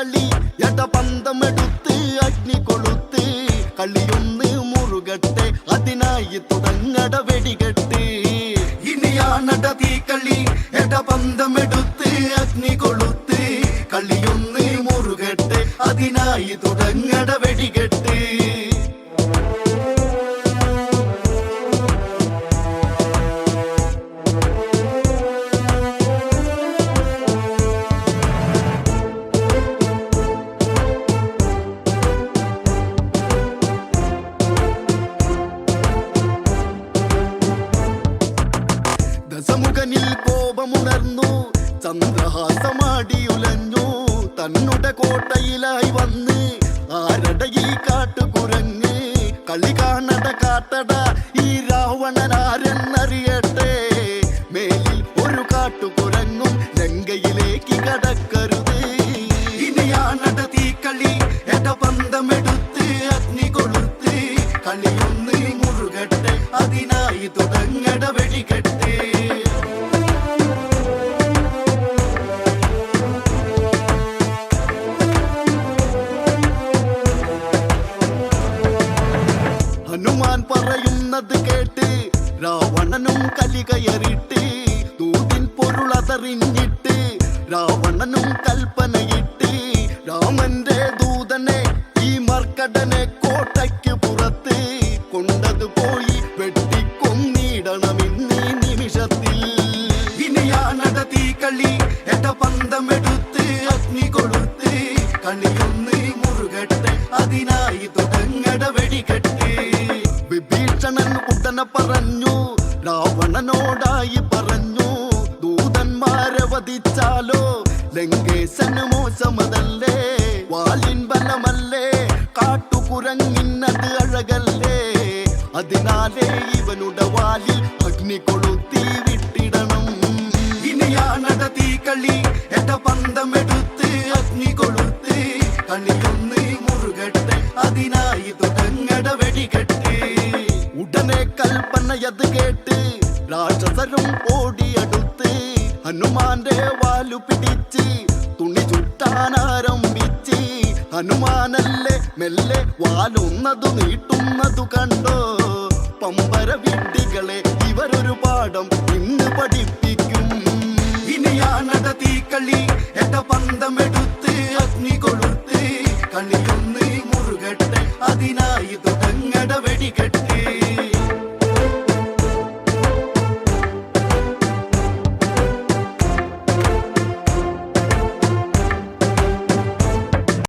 തീക്കളി എടപന്തമെടുത്ത് അഗ്നി കൊളുത്ത് കളിയൊന്ന് മുറുകട്ടെ അതിനായി തുടങ്ങട വെടികെട്ട് ഇനിയാണട തീക്കളി എടപന്തമെടുത്ത് അഗ്നി കൊളുത്ത് കളിയൊന്ന് മുറുകട്ടെ അതിനായി തുടങ്ങട വെടികെട്ട് ദശമുഖനിൽ കോപമുണർന്നു ചന്ദ്രഹാസമാടിയുലഞ്ഞു തന്നുടെ കോട്ടയിലായി വന്ന് ആരട ഈ കാട്ടുകുരങ്ങ് കളി കാണട കാട്ടട ഈ രാവണനാരെന്നറിയട്ടെ മേലിൽ ഒരു കാട്ടുകുരങ്ങും ലങ്കയിലേക്ക് കടക്കരുത് ഇനിയാണട തീക്കളി എടപന്തമെടുത്ത് അഗ്നി കൊളുത്ത് കളിയൊന്ന് മുറുകട്ടെ അതിനായി തുടങ്ങട വെടികെട്ട് ഹനുമാൻ പറയുന്നത് കേട്ട് രാവണനും കലി കയറിട്ട് ദൂതിൻ പൊരുളതറിഞ്ഞിട്ട് രാവണനും കൽപ്പനയിട്ട് രാമന്റെ ദൂതനെ ഈ മർക്കടനെ കോട്ടയ്ക്ക് പുറത്ത് കൊണ്ടത് പോയി വെട്ടിക്കൊന്നിടണമെന്നീ നിമിഷത്തിൽ ഇനിയാണട തീക്കളി എടപന്തമെടുത്ത് അഗ്നി കൊളുത്ത് കളിയൊന്ന് മുറുകട്ടെ അതിനായി തുടങ്ങട വെടികെട്ട് വിഭീഷണൻ ഉടനെ പറഞ്ഞു രാവണനോടായി പറഞ്ഞു ദൂതന്മാരെ വധിച്ചാലോ ലങ്കേശന് മോശമതല്ലേ വാലിൻ ബലമല്ലേ കാട്ടുകുരങ്ങിന്നത് അഴകല്ലേ അതിനാലേ ഇവനുടെ വാലിൽ അഗ്നി കൊളുത്തി വിട്ടിടണം ഇനിയാണട തീക്കളി എടപന്തമെടുത്ത് അഗ്നി കൊളുത്ത് കളിയൊന്ന് മുറുകട്ടെ അതിനായി തുടങ്ങട വെടികെട്ട് ഉടനെ കൽപ്പനയത് കേട്ട് രാക്ഷസരും ഓടിയടുത്ത് ഹനുമാന്റെ വാലു പിടിച്ച് തുണി ചുട്ടാനാരംഭിച്ച് ഹനുമാനല്ലേ മെല്ലെ വാലൊന്നതു നീട്ടുന്നതു കണ്ടോ പമ്പര വിഡ്ഢികളെ ഇവരൊരു പാഠം ഇന്ന് പഠിപ്പിക്കും ഇനിയാണട തീക്കളി എടപന്തമെടുത്ത് അഗ്നി കൊളുത്ത് കളിയൊന്ന് മുറുകട്ടെ അതിനായി തുടങ്ങട വെടികെട്ട്